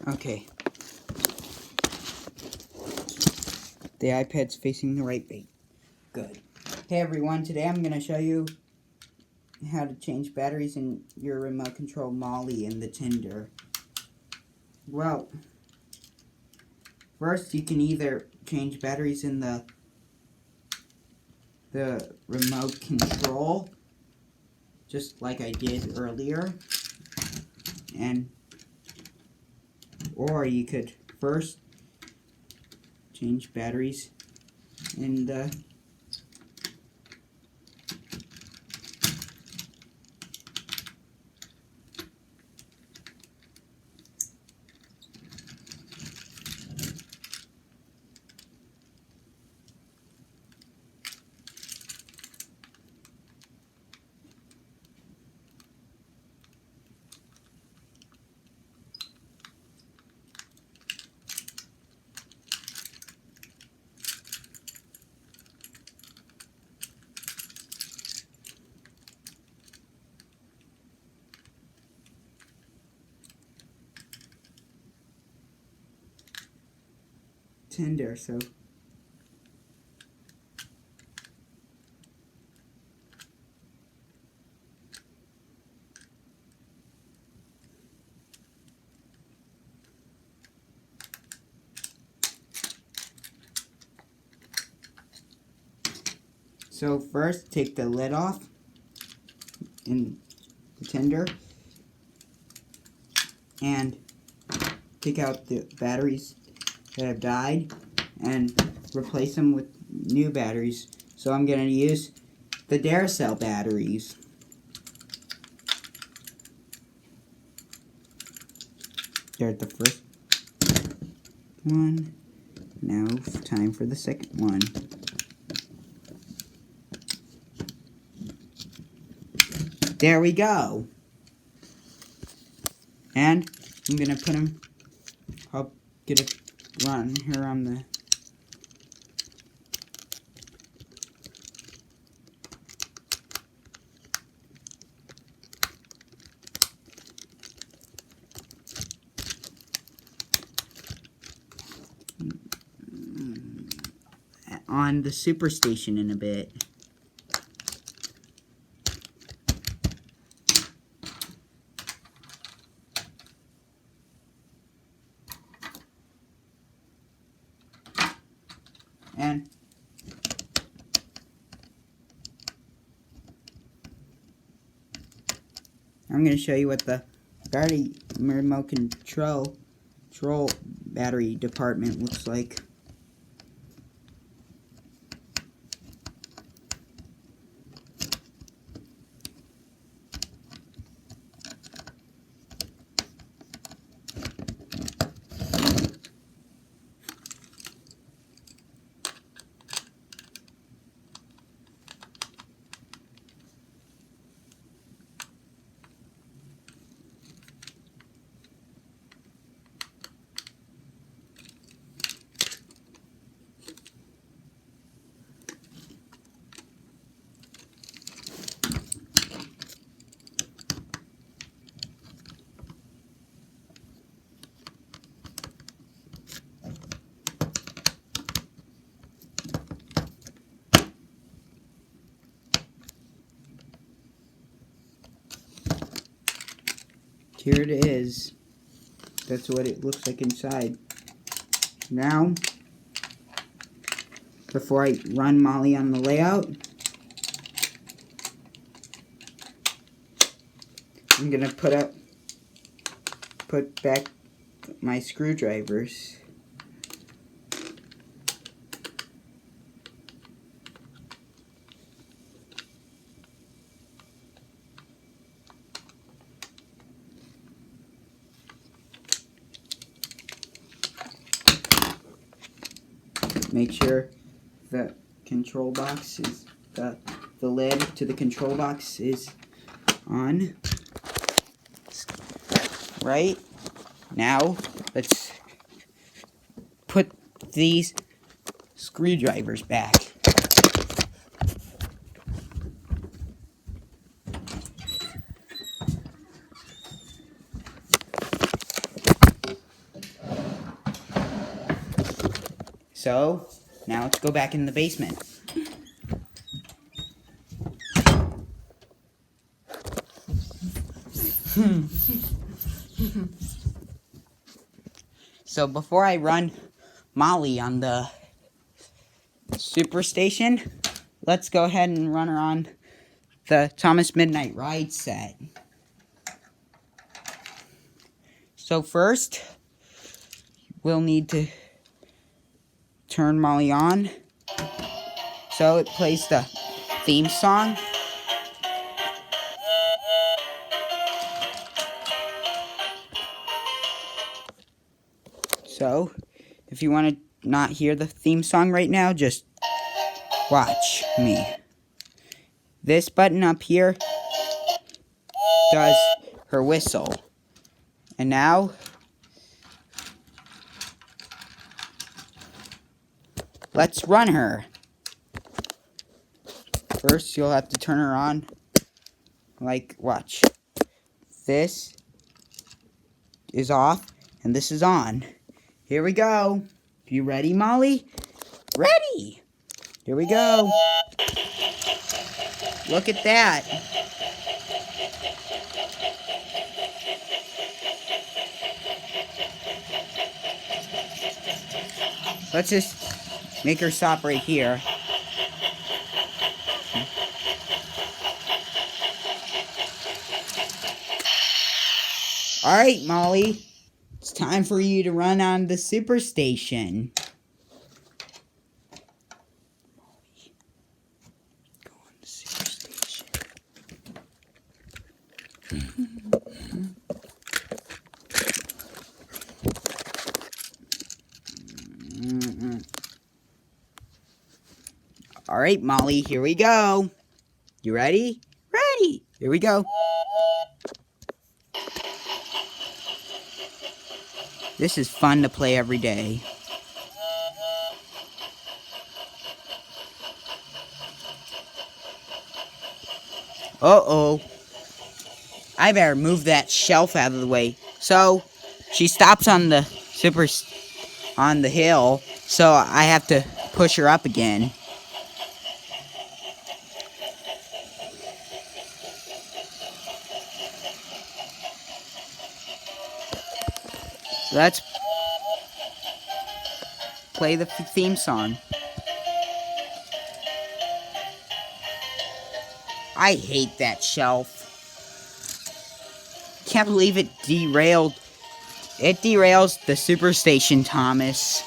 Okay. The iPad's facing the right way. Good. Hey everyone, today I'm going to show you how to change batteries in your remote control Molly in the Tinder. Well, first you can either change batteries in the remote control, just like I did earlier, or you could first change batteries in the Tinder, So first take the lid off in the Tinder and take out the batteries that have died and replace them with new batteries. So I'm going to use the Duracell batteries. There's the first one. Now time for the second one. There we go. And I'm going to put them, I'll get it run here on the superstation in a bit. And I'm going to show you what the battery remote control battery department looks like. Here it is. That's what it looks like inside. Now, before I run Molly on the layout, I'm gonna put back my screwdrivers. Make sure the control box is the lid to the control box is on. Right now, let's put these screwdrivers back. So, now let's go back in the basement. So before I run Molly on the Superstation, let's go ahead and run her on the Thomas Midnight Ride set. So first, we'll need to turn Molly on. So it plays the theme song. So, if you want to not hear the theme song right now, just watch me. This button up here does her whistle. And now, let's run her. First, you'll have to turn her on. Like, watch. This is off, and this is on. Here we go. You ready, Molly? Ready! Here we go. Look at that. Let's just make her stop right here. Alright, Molly. It's time for you to run on the Superstation. Molly, go on the Superstation. Alright, Molly, here we go. You ready? Ready! Here we go. This is fun to play every day. Uh-oh. I better move that shelf out of the way. So, she stops on the on the hill, so I have to push her up again. So let's play the theme song. I hate that shelf. Can't believe it derailed. It derails the Superstation, Thomas.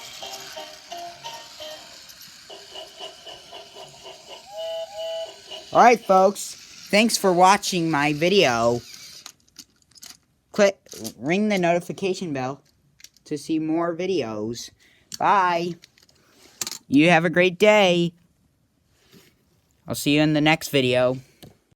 Alright, folks. Thanks for watching my video. Ring the notification bell to see more videos. Bye. You have a great day. I'll see you in the next video.